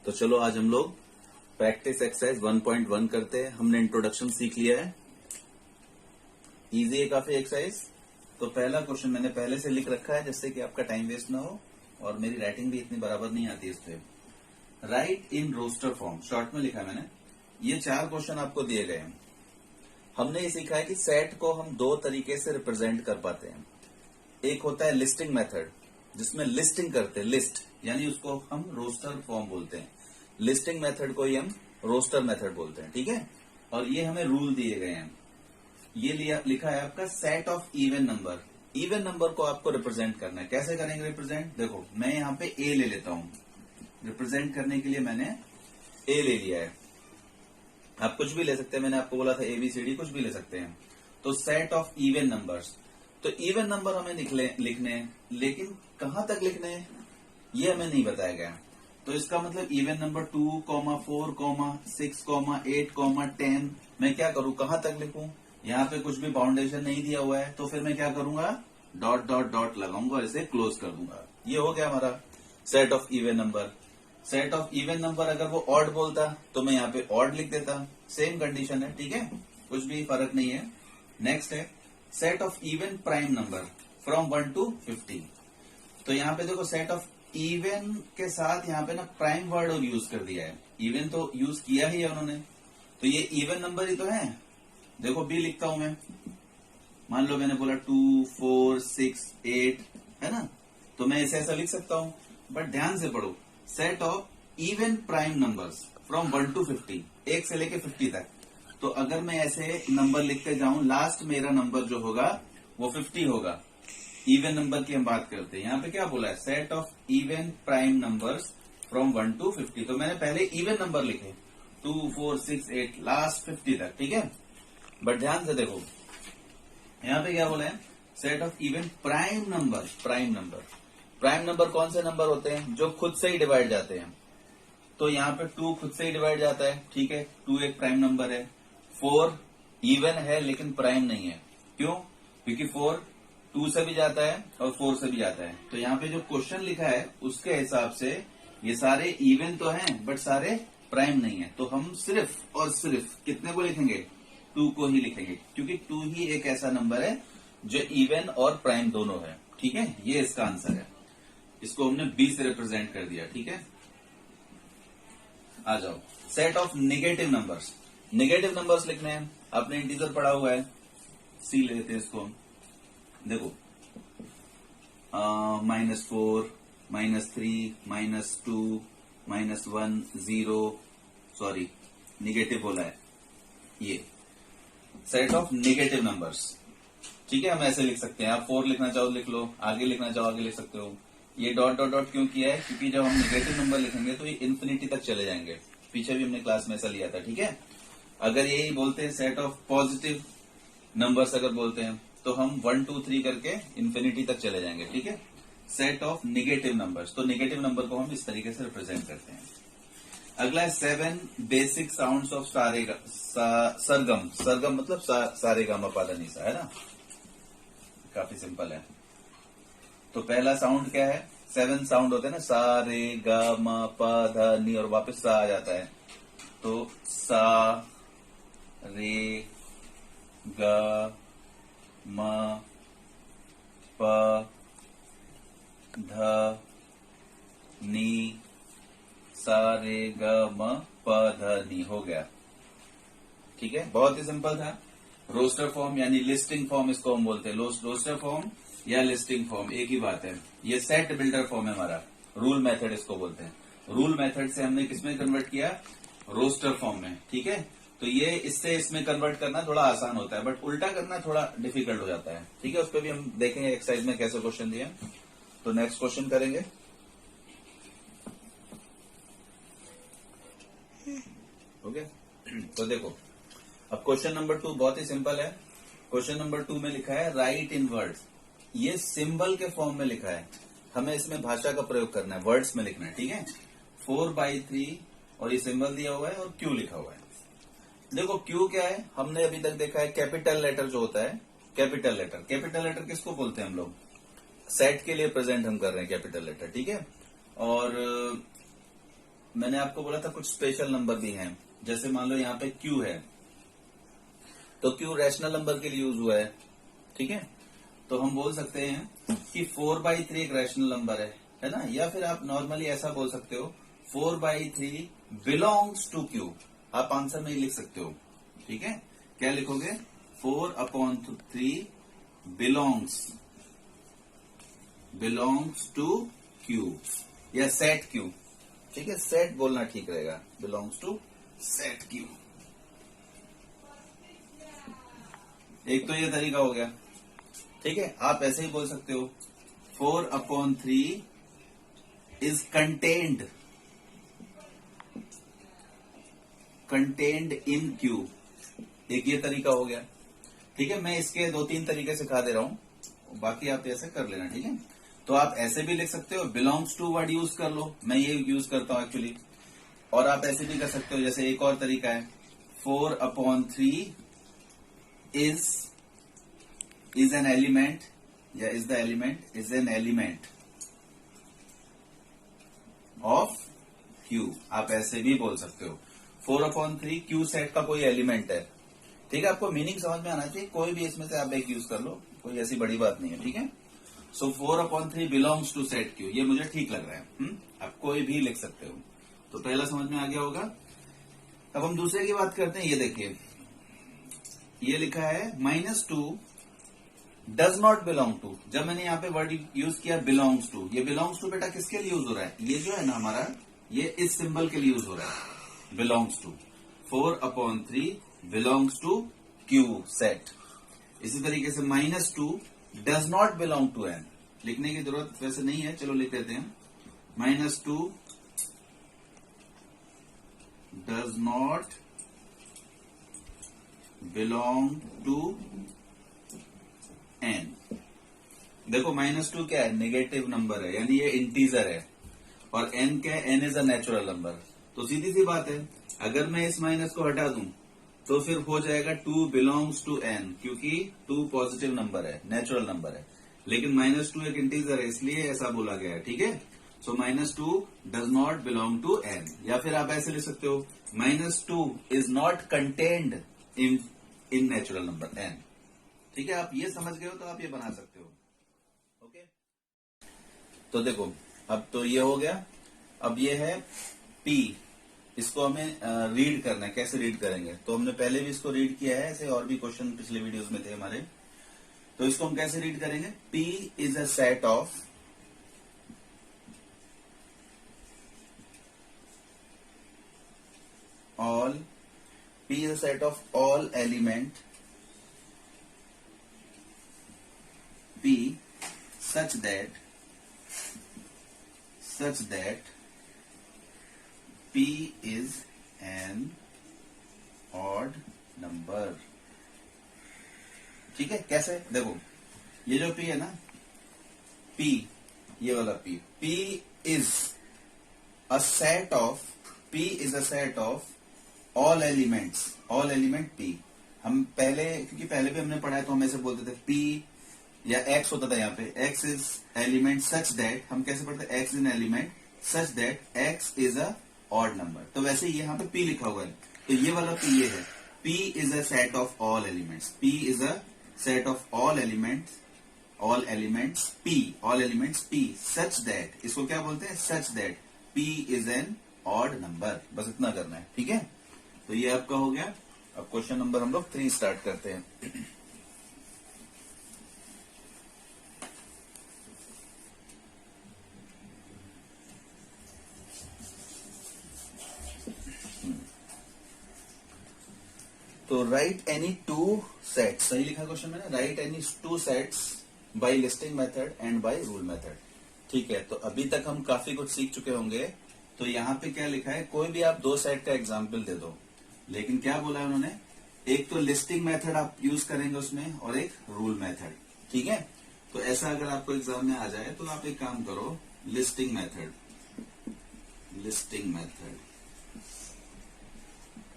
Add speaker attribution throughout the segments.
Speaker 1: तो चलो आज हम लोग प्रैक्टिस एक्सरसाइज 1.1 करते हैं। हमने इंट्रोडक्शन सीख लिया है, इजी है काफी एक्सरसाइज। तो पहला क्वेश्चन मैंने पहले से लिख रखा है जिससे कि आपका टाइम वेस्ट ना हो और मेरी राइटिंग भी इतनी बराबर नहीं आती इस पे। Write in roster form, short में लिखा है मैंने। ये 4 क्वेश्चन आपको दिए गए हैं। हमने ये सीखा है कि सेट को हम 2 तरीके से रिप्रेजेंट कर पाते हैं। एक होता है लिस्टिंग मेथड, जिसमें लिस्टिंग करते हैं, लिस्ट यानी उसको हम रोस्टर फॉर्म बोलते हैं। लिस्टिंग मेथड को ही हम रोस्टर मेथड बोलते हैं, ठीक है। और ये हमें रूल दिए गए हैं। ये लिखा है आपका set of even number. Even number को आपको रिप्रेजेंट करना है। कैसे करेंगे रिप्रेजेंट? देखो मैं यहाँ पे ए ले लेता हूँ, रिप्रेजेंट करने के लिए मैंने ए ले लिया है। आप कुछ भी ले सकते हैं, मैंने आपको बोला था ABCD, कुछ भी ले सकते हैं। तो सेट ऑफ इवन नंबर्स, तो इवन नंबर हमें लिखने हैं, लेकिन कहां तक लिखने हैं ये हमें नहीं बताया गया। तो इसका मतलब इवन नंबर 2, 4, 6, 8, 10 मैं क्या करूं, कहां तक लिखूं? यहाँ पे कुछ भी बाउंडेशन नहीं दिया हुआ है, तो फिर मैं क्या करूंगा, डॉट डॉट डॉट लगाऊंगा और इसे क्लोज कर दूंगा। ये हो गया हमारा set of even number. Set of even number अगर वो ऑड बोलता तो मैं यहाँ पे ऑड लिख देता, सेम कंडीशन है, ठीक है, कुछ भी फर्क नहीं है। नेक्स्ट है set of even prime number from 1 to 50। तो यहाँ पे देखो सेट ऑफ इवन के साथ यहाँ पे ना प्राइम वर्ड और यूज कर दिया है। इवन तो यूज किया ही है उन्होंने, तो ये इवन नंबर ही तो है। देखो बी लिखता हूं मैं, मान लो मैंने बोला 2, 4, 6, 8 है ना, तो मैं इसे ऐसा लिख सकता हूं। बट ध्यान से पढ़ो, set of even prime numbers from 1 to 50, 1 से लेके 50 तक। तो अगर मैं ऐसे नंबर लिखते जाऊं, लास्ट मेरा नंबर जो होगा वो 50 होगा। इवन नंबर की हम बात करते हैं। यहाँ पे क्या बोला है, set of even prime numbers from 1 to 50। तो मैंने पहले इवन नंबर लिखे 2, 4, 6, 8 लास्ट 50 तक, ठीक है। बट ध्यान से देखो यहाँ पे क्या बोला है, set of even prime number. Prime number, prime number कौन से नंबर होते हैं जो खुद से ही डिवाइड जाते हैं। तो यहाँ पे 2 खुद से ही डिवाइड जाता है, ठीक है, 2 एक प्राइम नंबर है। 4 इवन है लेकिन प्राइम नहीं है। क्यों? क्योंकि 4 2 से भी जाता है और 4 से भी जाता है। तो यहाँ पे जो क्वेश्चन लिखा है उसके हिसाब से ये सारे इवन तो हैं बट सारे प्राइम नहीं है। तो हम सिर्फ और सिर्फ कितने को लिखेंगे, 2 को ही लिखेंगे, क्योंकि 2 ही एक ऐसा नंबर है जो इवन और प्राइम दोनों है, ठीक है। ये इसका आंसर है। इसको हमने बी से रिप्रेजेंट कर दिया, ठीक है। आ जाओ, set of negative numbers. Negative numbers लिखने हैं, आपने इंटीजर पढ़ा हुआ है, सी लेते हैं इसको। देखो -4, -3, -2, -1, 0, सॉरी निगेटिव बोला है। ये सेट ऑफ नेगेटिव नंबर्स, ठीक है। हम ऐसे लिख सकते हैं, आप 4 लिखना चाहो लिख लो, आगे लिखना चाहो आगे लिख सकते हो। ये डॉट डॉट डॉट क्यों किया है, क्योंकि जब हम नेगेटिव नंबर लिखेंगे तो ये इन्फिनिटी तक चले जाएंगे। पीछे भी हमने क्लास में ऐसा लिया था, ठीक है। अगर यही बोलते हैं सेट ऑफ पॉजिटिव नंबर्स अगर बोलते हैं तो हम 1, 2, 3 करके इन्फिनिटी तक चले जाएंगे, ठीक है। सेट ऑफ नेगेटिव नंबर्स, तो नेगेटिव नंबर को हम इस तरीके से रिप्रेजेंट करते हैं। अगला है 7 बेसिक साउंड्स ऑफ सरगम। सरगम मतलब सारेगामा पाधानीसा, है ना, काफी सिंपल है। तो पहला साउंड क्या है, 7 साउंड होते हैं ना, सा रे गा मा पा धा नी और वापस सा आ जाता है। तो सा रे गा मा पा धा नी, सा रे गा मा पा धा नी, हो गया, ठीक है। बहुत ही सिंपल था। रोस्टर फॉर्म यानी लिस्टिंग फॉर्म इसको हम बोलते हैं। रोस्टर फॉर्म या लिस्टिंग फॉर्म एक ही बात है। ये सेट बिल्डर फॉर्म है हमारा, रूल मेथड इसको बोलते हैं। रूल मेथड से हमने किसमें कन्वर्ट किया, रोस्टर फॉर्म में, ठीक है। तो ये इससे इसमें कन्वर्ट करना थोड़ा आसान होता है, बट उल्टा करना थोड़ा डिफिकल्ट हो जाता है, ठीक है। उस पर भी हम देखेंगे एक्सरसाइज में कैसे क्वेश्चन दिए। तो नेक्स्ट क्वेश्चन करेंगे, हो गया। तो देखो अब क्वेश्चन नंबर 2 बहुत ही सिंपल है। क्वेश्चन नंबर 2 में लिखा है राइट इन वर्ड्स। ये सिंबल के फॉर्म में लिखा है, हमें इसमें भाषा का प्रयोग करना है, वर्ड्स में लिखना है, ठीक है। 4/3 और ये सिंबल दिया हुआ है और क्यू लिखा हुआ है। देखो क्यू क्या है, हमने अभी तक देखा है कैपिटल लेटर जो होता है, कैपिटल लेटर। कैपिटल लेटर किसको बोलते हैं हम लोग, सेट के लिए प्रेजेंट हम कर रहे हैं कैपिटल लेटर, ठीक है। और मैंने आपको बोला था कुछ स्पेशल नंबर भी हैं, जैसे मान लो यहाँ पे Q है, तो Q रैशनल नंबर के लिए यूज हुआ है, ठीक है। तो हम बोल सकते हैं कि 4/3 एक रैशनल नंबर है ना। या फिर आप नॉर्मली ऐसा बोल सकते हो 4/3 बिलोंग्स टू Q, आप आंसर में ही लिख सकते हो, ठीक है। क्या लिखोगे? 4/3 बिलोंग्स टू Q या सेट Q, ठीक है, सेट बोलना ठीक रहेगा, बिलोंग्स टू सेट Q। एक तो ये तरीका हो गया, ठीक है। आप ऐसे ही बोल सकते हो 4/3 इज कंटेन्ड इन Q, एक ये तरीका हो गया, ठीक है। मैं इसके 2-3 तरीके सिखा दे रहा हूं, बाकी आप ऐसे कर लेना, ठीक है। तो आप ऐसे भी लिख सकते हो, बिलोंग्स टू वर्ड यूज कर लो, मैं ये यूज करता हूं एक्चुअली। और आप ऐसे भी कर सकते हो, जैसे एक और तरीका है 4/3 is an element या is an element of Q, आप ऐसे भी बोल सकते हो। 4/3 Q सेट का कोई एलिमेंट है, ठीक है। आपको मीनिंग समझ में आना चाहिए, कोई भी इसमें से आप एक यूज कर लो, कोई ऐसी बड़ी बात नहीं है, ठीक है। सो 4/3 बिलोंग्स टू सेट Q, ये मुझे ठीक लग रहा है, आप कोई भी लिख सकते हो। तो पहला समझ में आ गया होगा। अब हम दूसरे की बात करते हैं। ये देखिए, ये लिखा है -2 डज नॉट बिलोंग टू। जब मैंने यहाँ पे वर्ड यूज किया बिलोंग्स टू, ये बिलोंग्स टू बेटा किसके लिए यूज हो रहा है? ये जो है ना हमारा, ये इस सिंबल के लिए यूज हो रहा है, belongs to. 4/3 belongs to Q set. इसी तरीके से -2 does not belong to N, लिखने की जरूरत वैसे नहीं है, चलो लिख देते हैं। -2 does not belong to N। देखो -2 क्या है? नेगेटिव नंबर है, यानी ये इंटीजर है। और N क्या है? N is a natural number. तो सीधी सी बात है, अगर मैं इस माइनस को हटा दूं तो फिर हो जाएगा 2 बिलोंग्स टू N, क्योंकि 2 पॉजिटिव नंबर है, नेचुरल नंबर है। लेकिन -2 एक इंटीजर है, इसलिए ऐसा बोला गया है, ठीक है। So -2 does not belong to N। या फिर आप ऐसे लिख सकते हो -2 is not contained in natural number N, ठीक है। आप ये समझ गए हो तो आप ये बना सकते हो, ओके। तो देखो, अब तो ये हो गया। अब ये है P, इसको हमें रीड करना है। कैसे रीड करेंगे? तो हमने पहले भी इसको रीड किया है, ऐसे और भी क्वेश्चन पिछले वीडियोस में थे हमारे। तो इसको हम कैसे रीड करेंगे? P is a set of all, P is a set of all element P such that P is an odd number, ठीक है। कैसे? देखो, ये जो P है ना, P, ये वाला P is a set of all elements P। हम पहले, क्योंकि पहले भी हमने पढ़ा है, तो हम ऐसे बोलते थे P या X होता था यहाँ पे, X is element such that, हम कैसे पढ़ते हैं? X is an element such that X is a odd number. तो वैसे ही यहाँ पे P लिखा हुआ है, तो ये वाला P ये है। P is a set of all elements, P is a set of all elements P such that, इसको क्या बोलते हैं? Such that P is an odd number. बस इतना करना है, ठीक है। तो ये आपका हो गया। अब क्वेश्चन नंबर हम लोग 3 स्टार्ट करते हैं। तो राइट एनी 2 सेट्स, सही लिखा क्वेश्चन मैंने, write any 2 sets by listing method and by rule method, ठीक है। तो अभी तक हम काफी कुछ सीख चुके होंगे। तो यहाँ पे क्या लिखा है? कोई भी आप 2 सेट का एग्जाम्पल दे दो, लेकिन क्या बोला है उन्होंने? एक तो लिस्टिंग मेथड आप यूज करेंगे उसमें, और एक रूल मेथड, ठीक है। तो ऐसा अगर आपको एग्जाम में आ जाए तो आप एक काम करो, लिस्टिंग मेथड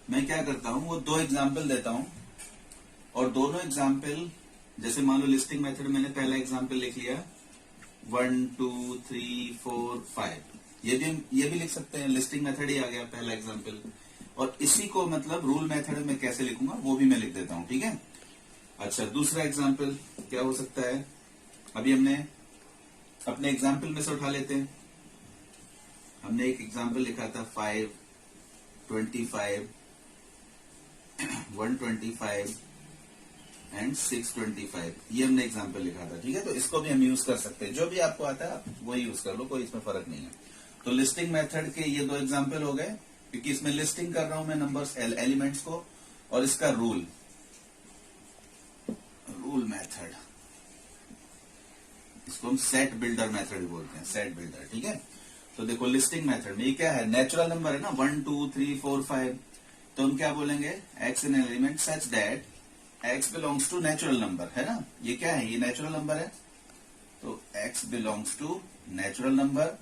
Speaker 1: मैं क्या करता हूं, वो 2 एग्जाम्पल देता हूं, और दोनों एग्जाम्पल, जैसे मान लो लिस्टिंग मेथड मैंने पहला एग्जाम्पल लिख लिया 1 2 3 4 5, ये भी लिख सकते हैं, लिस्टिंग मेथड ही आ गया पहला एग्जांपल। और इसी को मतलब रूल मेथड में कैसे लिखूंगा वो भी मैं लिख देता हूं, ठीक है। अच्छा, दूसरा एग्जांपल क्या हो सकता है, अभी हमने अपने एग्जांपल में से उठा लेते हैं। हमने एक एग्जांपल लिखा था 5, 25, 125 एंड 625, ये हमने एग्जांपल लिखा था, ठीक है। तो इसको भी हम यूज कर सकते हैं, जो भी आपको आता है आप वो यूज कर लो, कोई इसमें फर्क नहीं है। तो लिस्टिंग मेथड के ये दो एग्जांपल हो गए, क्योंकि इसमें लिस्टिंग कर रहा हूं मैं नंबर्स, एलिमेंट्स को, और इसका रूल मेथड, इसको हम सेट बिल्डर मेथड भी बोलते हैं, सेट बिल्डर, ठीक है। तो देखो लिस्टिंग मेथड में ये क्या है, नेचुरल नंबर है ना, 1 2 3 4 5, तो हम क्या बोलेंगे, X in element such that X belongs to natural number, है ना। ये क्या है, ये नेचुरल नंबर है, तो X belongs to natural number.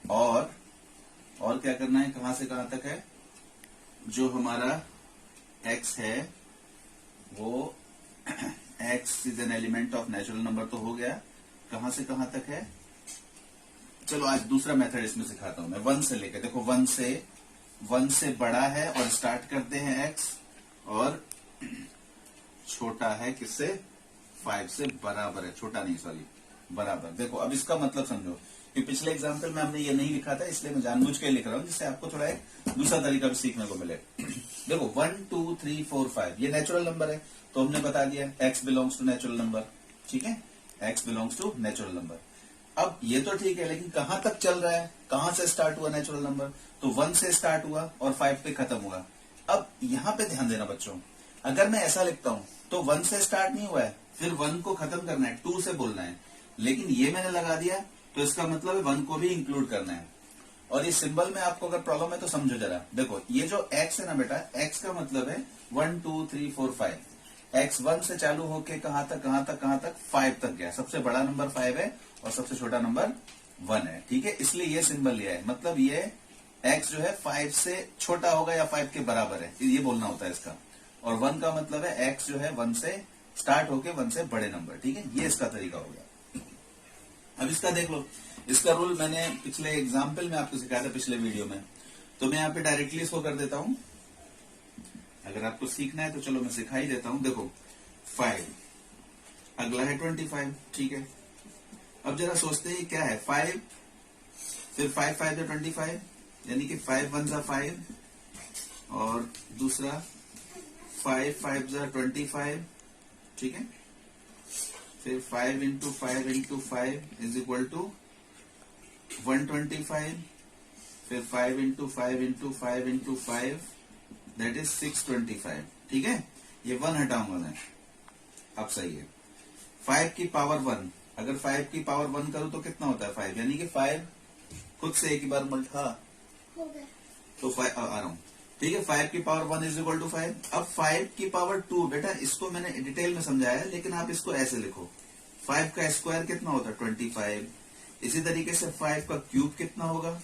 Speaker 1: और क्या करना है, कहां से कहां तक है, जो हमारा एक्स है वो x is an element of natural number, तो हो गया, कहां से कहां तक है। चलो आज दूसरा मेथड इसमें सिखाता हूं मैं, 1 से लेकर, देखो 1 से बड़ा है और स्टार्ट करते हैं एक्स, और छोटा है किससे, 5 से बराबर है, छोटा नहीं सॉरी बराबर। देखो अब इसका मतलब समझो, कि पिछले एग्जाम्पल में हमने ये नहीं लिखा था, इसलिए मैं जानबूझ के लिख रहा हूं, जिससे आपको थोड़ा एक दूसरा तरीका भी सीखने को मिले। देखो 1 2 3 4 5 ये नेचुरल नंबर है, तो हमने बता दिया X belongs to natural number, ठीक है, X belongs to natural number. अब ये तो ठीक है, लेकिन कहां तक चल रहा है, कहां से स्टार्ट हुआ नेचुरल नंबर, तो 1 से स्टार्ट हुआ और 5 पे खत्म हुआ। अब यहां पे ध्यान देना बच्चों, अगर मैं ऐसा लिखता हूं तो 1 से स्टार्ट नहीं हुआ है, फिर 1 को खत्म करना है, 2 से बोलना है, लेकिन ये मैंने लगा दिया तो इसका मतलब है 1 को भी इंक्लूड करना है। और इस सिंबल में आपको अगर प्रॉब्लम है तो समझो जरा, देखो ये जो x है ना बेटा, x का मतलब है 1 2 3 4 5, x 1 से चालू होके कहां तक 5 तक गया, सबसे बड़ा नंबर 5 है और सबसे छोटा नंबर 1 है, ठीक है, इसलिए ये सिंबल लिया है, मतलब ये x जो है 5 से छोटा होगा या 5 के बराबर है, ये बोलना होता है इसका। और 1 का मतलब है x जो है 1 से स्टार्ट होके 1 से बड़े नंबर, ठीक है, ये इसका तरीका हो गया। अब इसका देख लो, इसका रूल मैंने पिछले एग्जाम्पल में आपको सिखाया था, पिछले वीडियो में, तो मैं यहाँ पे डायरेक्टली इसको कर देता हूं। अगर आपको सीखना है तो चलो मैं सिखा ही देता हूं। देखो 5, अगला है 25, ठीक है। अब जरा सोचते हैं क्या है, 5 फिर 5 5 या 25, यानी कि 5 1 जा 5, और दूसरा 5 5 जा 25, ठीक है, फिर 5 into 5 into 5 is equal to 125, फिर 5 into 5 into 5 into 5 that is 625, ठीक है। ये 1 हटाऊंगा मैं, अब सही है। 5 की पावर 1, अगर 5 की पावर 1 करूं तो कितना होता है 5, यानी कि 5 खुद से एक ही बार मल्टा हो गया, तो 5 आ रहा हूं, ठीक है। 5 की पावर 1 इज इक्वल टू 5। अब 5 की पावर 2, बेटा इसको मैंने डिटेल में समझाया है, लेकिन आप इसको ऐसे लिखो, 5 का स्क्वायर कितना होता है 25, इसी तरीके से 5 का क्यूब कितना होगा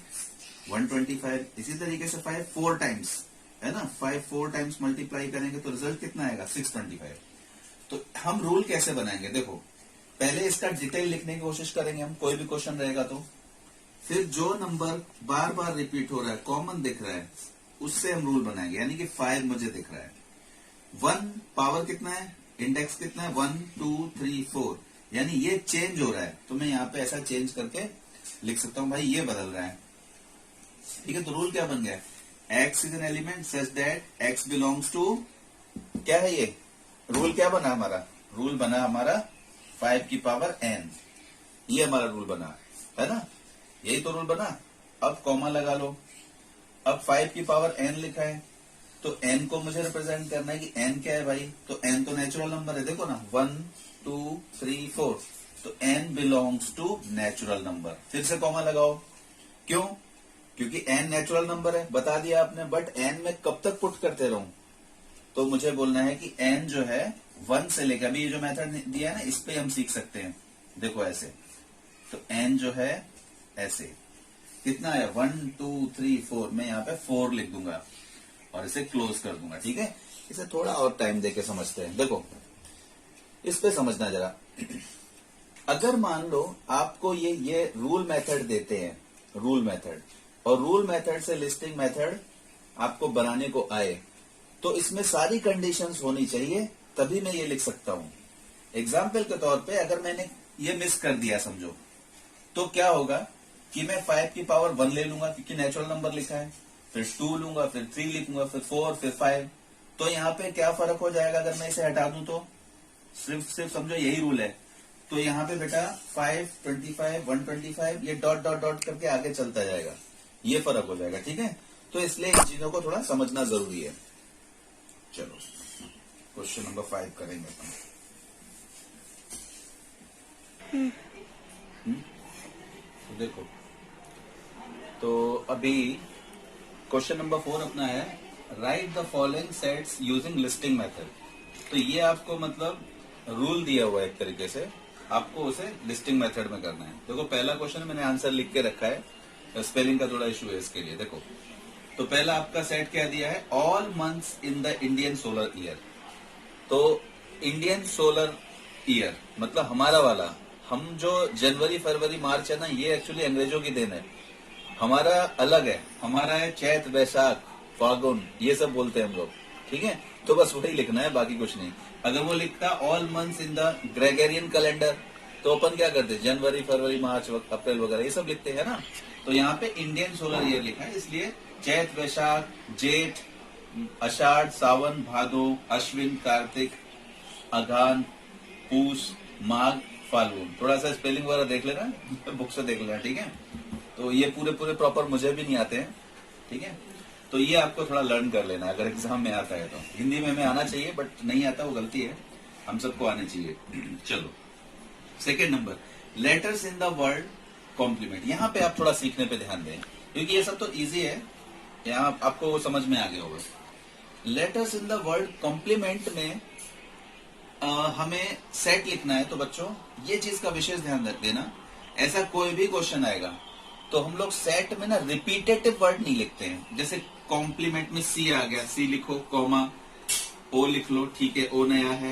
Speaker 1: 125, इसी तरीके से 5 4 टाइम्स है ना, 5 4 टाइम्स मल्टीप्लाई करेंगे तो रिजल्ट कितना आएगा 625। तो हम रूल कैसे बनाएंगे, देखो पहले इसका डिटेल लिखने की कोशिश करेंगे हम, कोई भी क्वेश्चन रहेगा तो, फिर जो नंबर बार बार रिपीट हो रहा है, कॉमन दिख रहा है, उससे हम रूल बनाएंगे, यानी कि 5 मुझे दिख रहा है, 1 पावर कितना है, इंडेक्स कितना है 1 2 3 4, यानी ये चेंज हो रहा है, तो मैं यहाँ पे ऐसा चेंज करके लिख सकता हूं, भाई ये बदल रहा है, ठीक है। तो रूल क्या बन गया, x is an element such that x belongs to, क्या है ये रूल, क्या बना हमारा, रूल बना हमारा 5 की पावर n, ये हमारा रूल बना है ना, यही तो रूल बना। अब कॉमा लगा लो, अब 5 की पावर n लिखा है, तो n को मुझे रिप्रेजेंट करना है कि n क्या है भाई, तो n तो नेचुरल नंबर है, देखो ना 1 2 3 4, तो n belongs to natural number, फिर से कॉमा लगाओ, क्यों, क्योंकि n नेचुरल नंबर है, बता दिया आपने, बट n में कब तक पुट करते रहूं, तो मुझे बोलना है कि n जो है 1 से लेकर, अभी ये जो मेथड दिया है ना, इस पे हम सीख सकते हैं, देखो ऐसे, तो n जो है ऐसे कितना है 1 2 3 4, मैं यहाँ पे 4 लिख दूंगा और इसे क्लोज कर दूंगा, ठीक है। इसे थोड़ा और टाइम देके समझते हैं, देखो इस पे समझना जरा। अगर मान लो आपको ये रूल मेथड देते हैं, रूल मेथड, और रूल मेथड से लिस्टिंग मेथड आपको बनाने को आए, तो इसमें सारी कंडीशंस होनी चाहिए, तभी मैं ये लिख सकता हूं। एग्जाम्पल के तौर पे अगर मैंने ये मिस कर दिया समझो, तो क्या होगा कि मैं 5 की पावर 1 ले लूंगा क्योंकि नेचुरल नंबर लिखा है, फिर 2 लूंगा, फिर 3 लिखूंगा, फिर 4, फिर 5। तो यहाँ पे क्या फर्क हो जाएगा अगर मैं इसे हटा दूं? तो सिर्फ समझो यही रूल है। तो यहाँ पे बेटा 5, 25, 125 ये डॉट डॉट डॉट करके आगे चलता जाएगा, ये फर्क हो जाएगा। ठीक है, तो इसलिए इन चीजों को थोड़ा समझना जरूरी है। चलो क्वेश्चन नंबर 5 करेंगे अपन। तो देखो, तो अभी क्वेश्चन नंबर 4 अपना है, right the following sets using listing method. तो ये आपको मतलब रूल दिया हुआ है एक तरीके से, आपको उसे लिस्टिंग मेथड में करना है। देखो पहला क्वेश्चन मैंने आंसर लिख के रखा है, स्पेलिंग का थोड़ा इशू है इसके लिए। देखो तो पहला आपका सेट क्या दिया है, all months in the Indian solar year. तो इंडियन सोलर ईयर मतलब हमारा वाला, हम जो जनवरी फरवरी मार्च है ना, ये एक्चुअली अंग्रेजों की देन है, हमारा अलग है। हमारा है चैत वैशाख फागुन, ये सब बोलते हैं हम लोग। ठीक है, तो बस वही लिखना है, बाकी कुछ नहीं। अगर वो लिखता all months in the Gregorian calendar, तो अपन क्या करते, जनवरी फरवरी मार्च अप्रैल वगैरह ये सब लिखते हैं ना। तो यहाँ पे इंडियन सोलर ईयर लिखा है, इसलिए चैत वैशाख जेठ आषाढ़ सावन भादो अश्विन कार्तिक अघान पूस माघ फाल्गुन। थोड़ा सा स्पेलिंग वगैरह देख लेना, बुक से देख लेना। ठीक है, तो ये पूरे पूरे प्रॉपर मुझे भी नहीं आते हैं। ठीक है, तो ये आपको थोड़ा लर्न कर लेना अगर एग्जाम में आता है तो। हिंदी में हमें आना चाहिए बट नहीं आता, वो गलती है, हम सबको आने चाहिए। चलो second number, letters in the word complement. यहाँ पे आप थोड़ा सीखने पे ध्यान दें क्योंकि ये सब तो इजी है, यहाँ आपको समझ में आ गया होगा। Letters in the word complement में हमें सेट लिखना है। तो बच्चों ये चीज का विशेष ध्यान रख देना, ऐसा कोई भी क्वेश्चन आएगा तो हम लोग सेट में ना रिपीटेटिव वर्ड नहीं लिखते हैं। जैसे कॉम्प्लीमेंट में सी आ गया, सी लिखो, कॉमा ओ लिख लो, ठीक है, ओ नया है।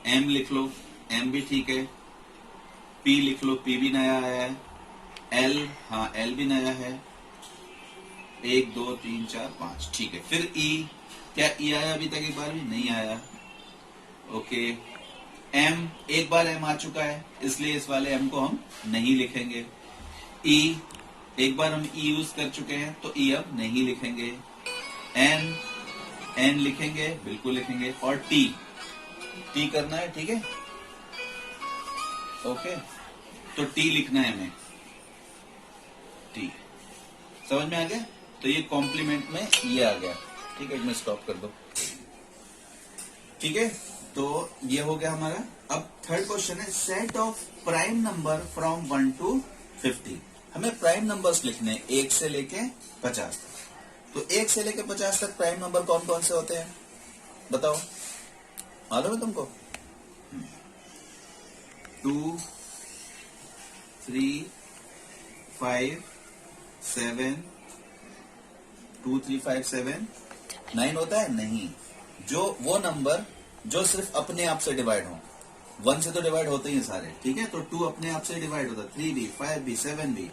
Speaker 1: एम लिख लो, एम भी ठीक है। पी लिख लो, पी भी नया आया है। एल, हाँ एल भी नया है। 1 2 3 4 5, ठीक है। फिर ई, क्या ई आया अभी तक? एक बार भी नहीं आया। ओके, एम, एक बार एम आ चुका है इसलिए इस वाले एम को हम नहीं लिखेंगे। ई, एक बार हम ई यूज कर चुके हैं तो ई अब नहीं लिखेंगे। एन, एन लिखेंगे, बिल्कुल लिखेंगे। और टी, टी करना है, ठीक है, ओके, तो टी लिखना है हमें, टी। समझ में आ गया? तो ये कॉम्प्लीमेंट में ये आ गया। ठीक है, इसमें स्टॉप कर दो। ठीक है, तो ये हो गया हमारा। अब थर्ड क्वेश्चन है, set of prime number from 1 to 50। हमें प्राइम नंबर्स लिखने 1 से लेके 50 तक। तो 1 से लेके 50 तक प्राइम नंबर कौन कौन से होते हैं बताओ, मालूम है तुमको? 2 3 5 7, 2 3 5 7 9 होता है? नहीं, जो वो नंबर जो सिर्फ अपने आप से डिवाइड हो। 1 से तो डिवाइड होते ही सारे, ठीक है, तो 2 अपने आप से डिवाइड होता है। 3 भी, 5 भी, 7 भी,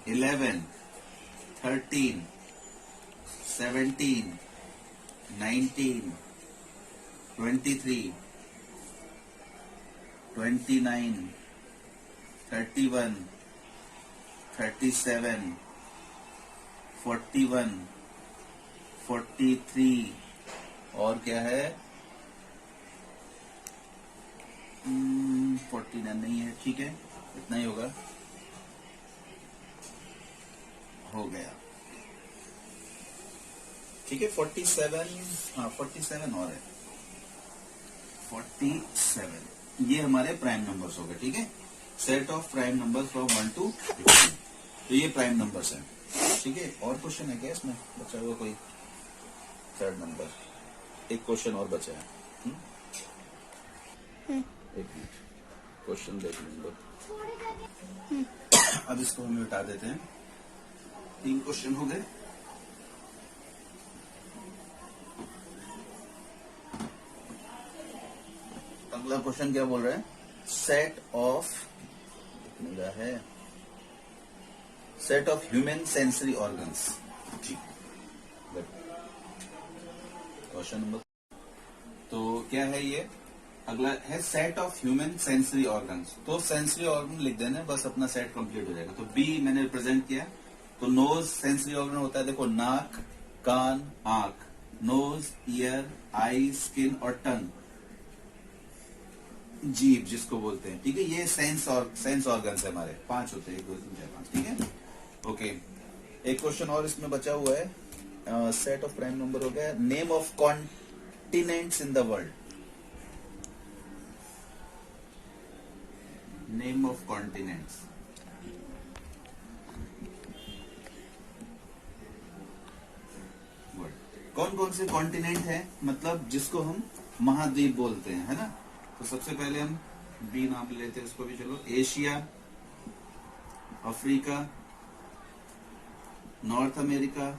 Speaker 1: 11 13 17 19 23 29 31 37 41 43 और क्या है 49 नहीं है, ठीक है, इतना ही होगा, हो गया। ठीक है, 47, हाँ 47 और है, 47 ये हमारे प्राइम नंबर्स हो गए। ठीक है, set of prime numbers from 1 to 50, तो ये प्राइम नंबर्स हैं। ठीक है, और क्वेश्चन है क्या इसमें बचा हुआ कोई? थर्ड नंबर, एक क्वेश्चन और बचा है। एक मिनट, क्वेश्चन देख लेंगे। अब इसको हम मिटा देते हैं, 3 क्वेश्चन हो गए। अगला क्वेश्चन क्या बोल रहा है? सेट ऑफ, है set of human sensory organs. जी, क्वेश्चन नंबर। तो क्या है ये? अगला है set of human sensory organs. तो सेंसरी ऑर्गन लिख देना, बस अपना सेट कंप्लीट हो जाएगा। तो बी मैंने रिप्रेजेंट किया। तो नोज सेंसरी ऑर्गन होता है, देखो नाक, कान, आंख। नोज, ईयर, आई, स्किन और टंग, जीभ जिसको बोलते हैं। ठीक है, ये सेंस ऑर्गन्स है हमारे। 5 होते हैं, 1 2 3 4 5। ठीक है, ओके। एक क्वेश्चन और इसमें बचा हुआ है। सेट ऑफ प्राइम नंबर हो गया। Name of continents in the world. Name of continents. कौन कौन से कॉन्टिनेंट है, मतलब जिसको हम महाद्वीप बोलते हैं, है ना। तो सबसे पहले हम बी नाम लेते हैं उसको भी। चलो, Asia, Africa, north America,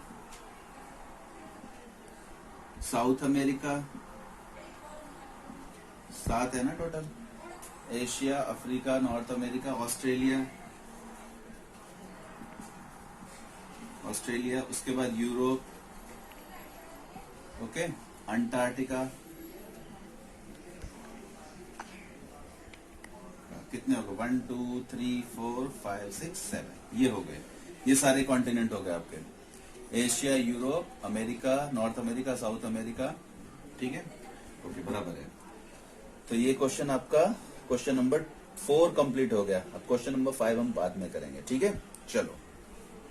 Speaker 1: south America. 7 है ना total. Asia, Africa, north America, Australia, उसके बाद यूरोप, ओके, अंटार्कटिका। कितने हो गए? 1 2 3 4 5 6 7, ये हो गए। ये सारे कॉन्टिनेंट हो गए आपके। Asia, Europe, America, north America, south America. ठीक है, ओके, बराबर है। तो ये क्वेश्चन आपका क्वेश्चन नंबर 4 कंप्लीट हो गया। अब क्वेश्चन नंबर 5 हम बाद में करेंगे। ठीक है, चलो।